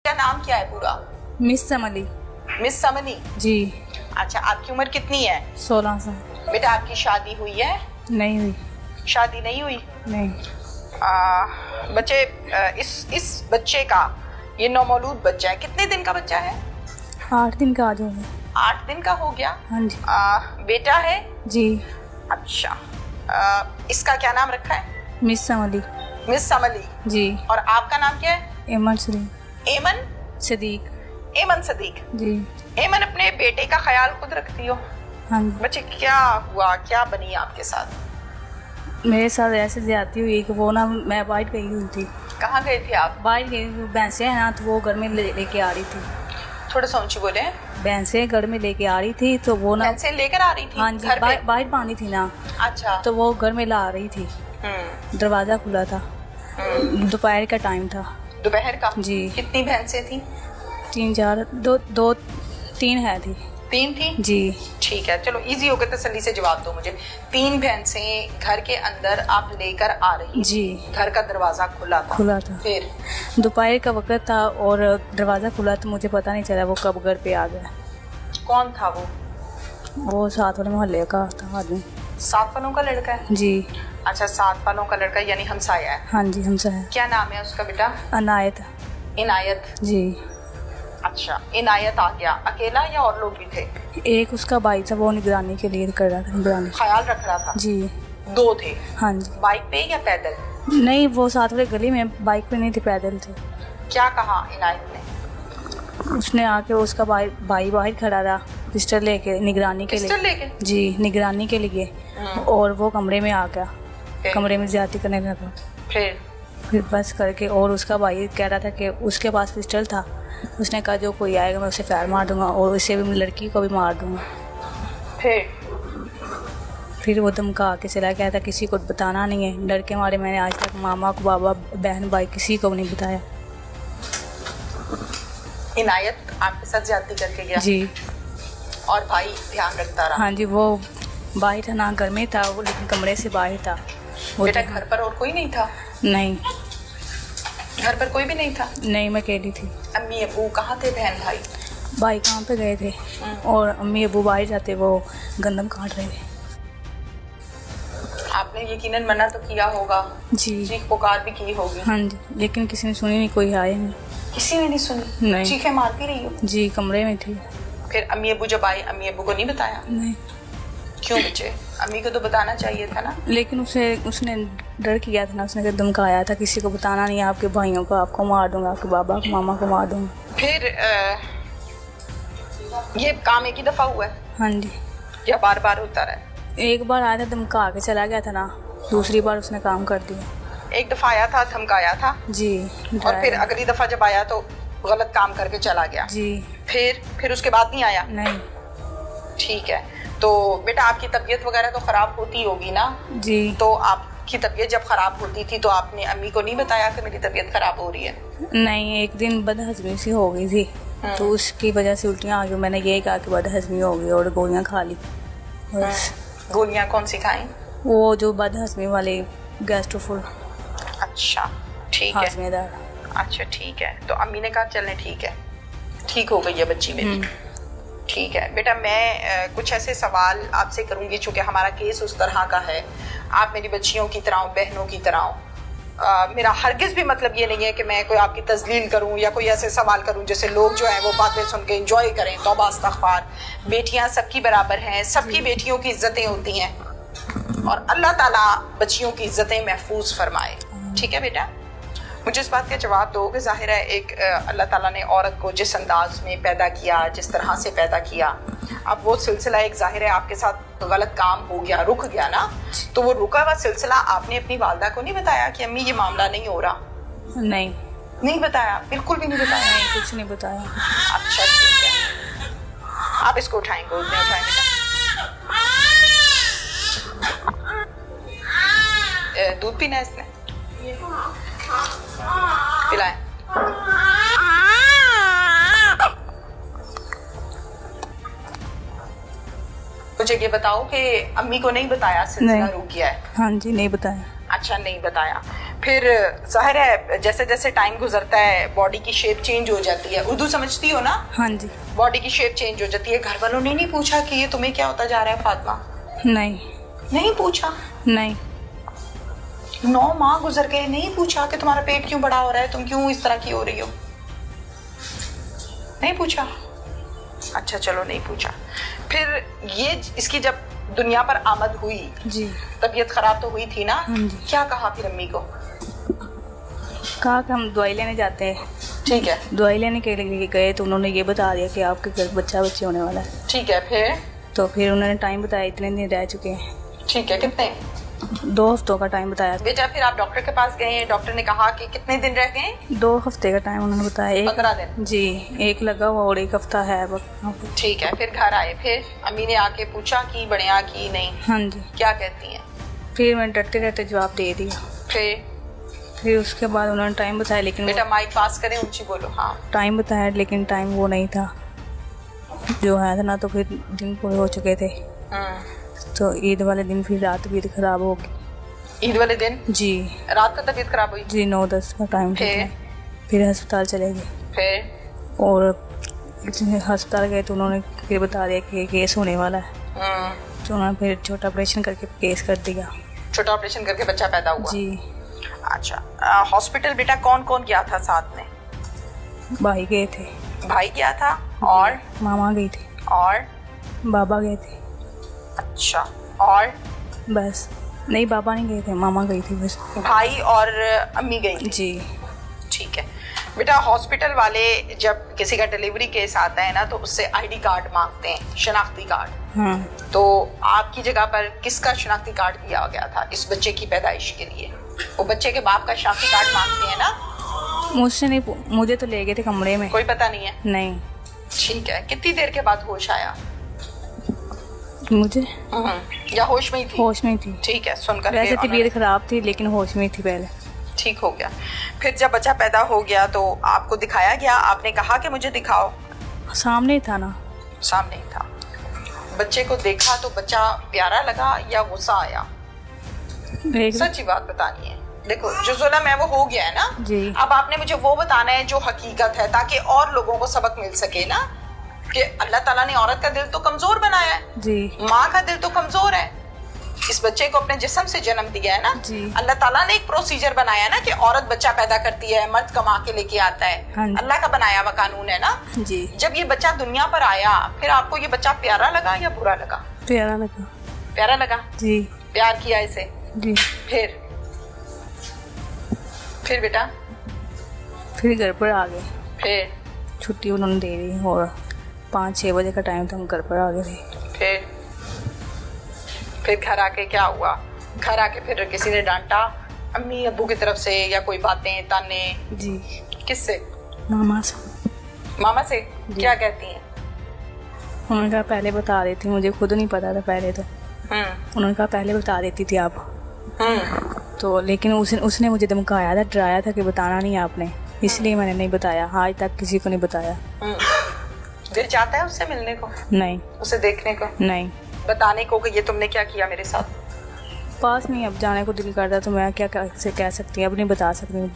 क्या नाम क्या है पूरा? मिस समली। मिस समनी जी। अच्छा, आपकी उम्र कितनी है? 16 साल। बेटा आपकी शादी हुई है? नहीं हुई। शादी नहीं हुई? नहीं। बच्चे, इस बच्चे का, ये नौमौलूद बच्चा है, कितने दिन का बच्चा है? 8 दिन का आज हो गया। 8 दिन का हो गया। हाँ जी। बेटा है? जी। अच्छा, इसका क्या नाम रखा है? मिस समली। मिस समली। जी। और आपका नाम क्या है? एमन सदीक। एमन सदीक। एमन सदीक। जी। एमन, अपने बेटे का ख्याल खुद रखती हो? हाँ जी। बच्चे, क्या हुआ, क्या बनी आपके साथ? मेरे साथ ऐसे ज्यादती हुई कि वो ना, मैं बाहर गई हुई थी। कहाँ गए थे आप? बाहर गई हुई, भैंसें हैं ना, तो वो घर में लेके आ रही थी। थोड़ा सा ऊंची बोले। भैंसें घर में लेके आ रही थी, तो वो ना भैंसें लेकर आ रही थी? हाँ जी, घर पे? बाहर बांधी थी ना, अच्छा। तो वो घर में ला रही थी। दरवाजा खुला था, दोपहर का टाइम था। दोपहर का? जी। कितनी भैंसें थी? 3 4 2 3 है थी। 3 थी? जी। ठीक है, चलो इजी हो गया, तसल्ली से जवाब दो मुझे। 3 भैंसें घर के अंदर आप लेकर आ रही? जी। घर का दरवाजा खुला था? खुला था। फिर? दोपहर का वक्त था और दरवाजा खुला, तो मुझे पता नहीं चला वो कब घर पे आ गया। कौन था वो? वो साथ वाले मोहल्ले का था आदमी। साथ वालों का लड़का है? जी। अच्छा, साथ वालों का लड़का, यानी हमसाया है? हाँ जी, हमसा है। क्या नाम है उसका बेटा? अनायत। इनायत। जी। अच्छा, इनायत आ गया अकेला या और लोग भी थे? एक उसका भाई था, वो निगरानी के लिए कर रहा था, निगरानी ख्याल रख रहा था? जी। 2 थे? हाँ जी। बाइक पे या पैदल? नहीं, वो साथ वाले गली में, बाइक पे नहीं थे, पैदल थे। क्या कहा इनायत ने? उसने आके, उसका भाई बाहर खड़ा रहा, पिस्टल लेके, निगरानी के लिए। पिस्टल लेके? जी, निगरानी के लिए। और वो कमरे में आ गया, कमरे में ज्यादती करने लगा। फिर बस करके, और उसका भाई कह रहा था कि उसके पास पिस्टल था। उसने कहा जो कोई आएगा मैं उसे फायर मार दूंगा और उसे भी, लड़की को भी मार दूंगा। फिर वो धमका के चला गया था, किसी को बताना नहीं है। डर के मारे मैंने आज तक मामा को, बाबा, बहन, भाई, किसी को नहीं बताया। इनायत आपके साथ ज्यादती करके गया? जी। और भाई ध्यान रखता रहा? हाँ जी, वो बाहर था ना, घर में था वो, लेकिन कमरे से बाहर था। बेटा घर पर और कोई नहीं था? नहीं। घर पर कोई भी नहीं था? नहीं, मैं अकेली थी। अम्मी अबू कहाँ थे? बहन भाई? भाई काम पे गए थे और अम्मी अबू बाहर जाते, वो गंदम काट रहे थे। आपने यकीनन मना तो किया होगा? जी। चीख पुकार भी की होगी? हाँ जी, लेकिन किसी ने सुनी नहीं, कोई आया नहीं। किसी ने नहीं सुनी? नहीं। चीखें मारती रही हो? जी, कमरे में थी। फिर अम्मी अबू जब आए, अम्मी अबू को नहीं बताया? नहीं। क्यों बच्चे, अम्मी को तो बताना चाहिए था ना? लेकिन उसने डर किया था ना, उसने धमकाया था, किसी को बताना नहीं है, आपके भाइयों को आपको मार दूंगा, आपके बाबा को, मामा को मार दूंगा। फिर ये काम एक ही दफा हुआ है? हाँ जी। या बार बार होता रहा? एक बार आया था, धमका के चला गया था ना, दूसरी बार उसने काम कर दिया। एक दफा आया था, धमकाया था? जी। और फिर अगली दफा जब आया तो गलत काम करके चला गया? जी। फिर उसके बाद नहीं आया? नहीं। ठीक है, तो बेटा आपकी तबीयत वगैरह तो खराब होती होगी ना? जी। तो आपकी तबीयत जब खराब होती थी तो आपने अम्मी को नहीं बताया कि मेरी तबीयत खराब हो रही है? नहीं, एक दिन बदहजमी सी हो गई थी, तो उसकी वजह से उल्टियाँ आ गई। मैंने यही कहा कि बदहजमी हो गई और गोलियाँ खा ली बस। गोलियाँ कौन सी खाई? वो जो बदहजमी वाले, गैस्ट्रोफुल। अच्छा, ठीक है। हाजमेदार। अच्छा, ठीक है, तो अम्मी ने कहा चलने ठीक है, ठीक हो गई है बच्ची मेरी। ठीक है बेटा, मैं कुछ ऐसे सवाल आपसे करूंगी, चूंकि हमारा केस उस तरह का है, आप मेरी बच्चियों की तरह, बहनों की तरह। मेरा हरगिज भी मतलब ये नहीं है कि मैं कोई आपकी तजलील करूं या कोई ऐसे सवाल करूं जिससे लोग जो है वो बातें सुन के इंजॉय करें। तौबा इस्तग़फ़ार। बेटियां सबकी बराबर हैं, सबकी बेटियों की इज्जतें होती हैं और अल्लाह ताला बच्चियों की इज्जतें महफूज फरमाए। ठीक है बेटा, मुझे इस बात का जवाब दो कि ज़ाहिर है एक अल्लाह ताला ने औरत को जिस अंदाज में पैदा किया, जिस तरह से पैदा किया, अब वो सिलसिला एक ज़ाहिर है आपके साथ गलत काम हो गया, रुक गया ना, तो वो रुका हुआ सिलसिला आपने अपनी वालदा को नहीं बताया कि अम्मी ये मामला नहीं हो रहा? नहीं बताया? बिल्कुल भी नहीं बताया? नहीं, कुछ नहीं बताया। अच्छा, ठीक है, आप इसको उठाएं, गोद में उठाएं बेटा। दूध पीना है इसने? पिलाएं। मुझे ये बताओ कि अम्मी को नहीं बताया सिलसिला रुक गया है? हाँ जी, नहीं बताया। अच्छा, नहीं बताया। फिर जाहिर है जैसे जैसे टाइम गुजरता है बॉडी की शेप चेंज हो जाती है। उर्दू समझती हो ना? हाँ जी। बॉडी की शेप चेंज हो जाती है। घर वालों ने नहीं पूछा कि ये तुम्हें क्या होता जा रहा है फातिमा? नहीं। नहीं पूछा? नहीं। 9 माह गुजर गए, नहीं पूछा कि तुम्हारा पेट क्यों बड़ा हो रहा है, तुम क्यों इस तरह की हो रही हो? नहीं पूछा? अच्छा चलो नहीं पूछा। फिर ये इसकी जब दुनिया पर आमद हुई जी, तबीयत खराब तो हुई थी ना? हाँ जी। क्या कहा फिर अम्मी को? कहा कि हम दवाई लेने जाते हैं। ठीक है। दवाई लेने के लिए गए तो उन्होंने ये बता दिया कि आपके घर बच्चा बच्ची होने वाला है। ठीक है। फिर? तो फिर उन्होंने टाइम बताया, इतने दिन रह चुके हैं। ठीक है। कितने? 2 हफ्तों का टाइम बताया। बेटा फिर आप डॉक्टर के पास गए, डॉक्टर ने कहा कि कितने दिन रह गए? 2 हफ्ते का टाइम उन्होंने बताया। 15 दिन? जी, 1 लगा हुआ और 1 हफ्ता है। ठीक है। फिर घर आए, फिर अम्मी ने आके पूछा कि बढ़िया की नहीं? हाँ जी। क्या कहती हैं? फिर मैं डरते डरते जवाब दे दिया। फिर उसके बाद उन्होंने टाइम बताया, लेकिन बेटा माइक पास करें, ऊंची बोलो। हाँ। टाइम बताया लेकिन टाइम वो नहीं था जो है था ना। तो फिर दिन पूरे हो चुके थे। तो ईद वाले दिन फिर रात भी खराब हो गई। ईद वाले दिन? जी। रात को तबीयत खराब हुई? जी, 9-10 का टाइम था। फिर अस्पताल चले गए। फिर? और अस्पताल गए तो उन्होंने फिर बता दिया कि केस होने वाला है। तो उन्होंने फिर छोटा ऑपरेशन करके केस कर दिया। छोटा ऑपरेशन करके बच्चा पैदा हुआ? जी। अच्छा। हॉस्पिटल बेटा कौन कौन गया था साथ में? भाई गए थे। भाई गया था और? मामा गई थी और? बाबा गए थे। अच्छा। और? बस नहीं, बाबा नहीं गए थे, मामा गई थी बस। भाई और अम्मी गई थी? जी। ठीक है। बेटा हॉस्पिटल वाले जब किसी का डिलीवरी केस आता है ना तो उससे आईडी कार्ड मांगते हैं, शनाख्ती कार्ड। हाँ। तो आपकी जगह पर किसका शनाख्ती कार्ड दिया गया था इस बच्चे की पैदाइश के लिए? वो बच्चे के बाप का शनाख्ती कार्ड मांगते हैं ना? मुझसे नहीं, मुझे तो ले गए थे कमरे में। कोई पता नहीं है? नहीं। ठीक है। कितनी देर के बाद होश आया? मुझे या होश में ही थी? होश में थी। ठीक है। सुनकर वैसे तबीयत खराब थी लेकिन होश में थी पहले। ठीक हो गया। फिर जब बच्चा पैदा हो गया तो आपको दिखाया गया? आपने कहा कि मुझे दिखाओ? सामने ही था ना। सामने ही था। बच्चे को देखा तो बच्चा प्यारा लगा या गुस्सा आया? सच्ची बात बतानी है। देखो जो जुल्म है वो हो गया है ना जी। अब आपने मुझे वो बताना है जो हकीकत है, ताकि और लोगों को सबक मिल सके ना कि अल्लाह ताला ने औरत का दिल तो कमजोर बनाया है जी। माँ का दिल तो कमजोर है। इस बच्चे को अपने जिस्म से जन्म दिया है ना जी। अल्लाह ताला ने एक प्रोसीजर बनाया है ना कि औरत बच्चा पैदा करती है, मर्द कमा के लेके आता है। हाँ। अल्लाह का बनाया हुआ कानून है ना जी। जब ये बच्चा दुनिया पर आया फिर आपको ये बच्चा प्यारा लगा या बुरा लगा? प्यारा लगा। प्यारा लगा? जी। प्यार किया इसे? जी। फिर बेटा? फिर घर पर आ गए। फिर? छुट्टी उन्होंने दे दी और 5-6 बजे का टाइम था, हम घर पर आ गए थे। फिर घर आके क्या हुआ? घर आके फिर किसी ने डांटा अम्मी अब्बू की तरफ से या कोई बातें ताने? जी। किससे? मामा से। मामा से? क्या कहती हैं? उन्होंने कहा पहले बता देती, मुझे खुद नहीं पता था पहले तो। उन्होंने कहा पहले बता देती थी आप। तो लेकिन उसने मुझे धमकाया था, डराया था कि बताना नहीं आपने, इसलिए मैंने नहीं बताया। आज तक किसी को नहीं बताया। दिल चाहता है उससे मिलने को? नहीं। उसे देखने को? नहीं। बताने को कि ये तुमने क्या किया मेरे साथ? पास नहीं अब जाने को दिल करता तो मैं क्या कह सकती हूँ, अब नहीं बता सकती हूँ।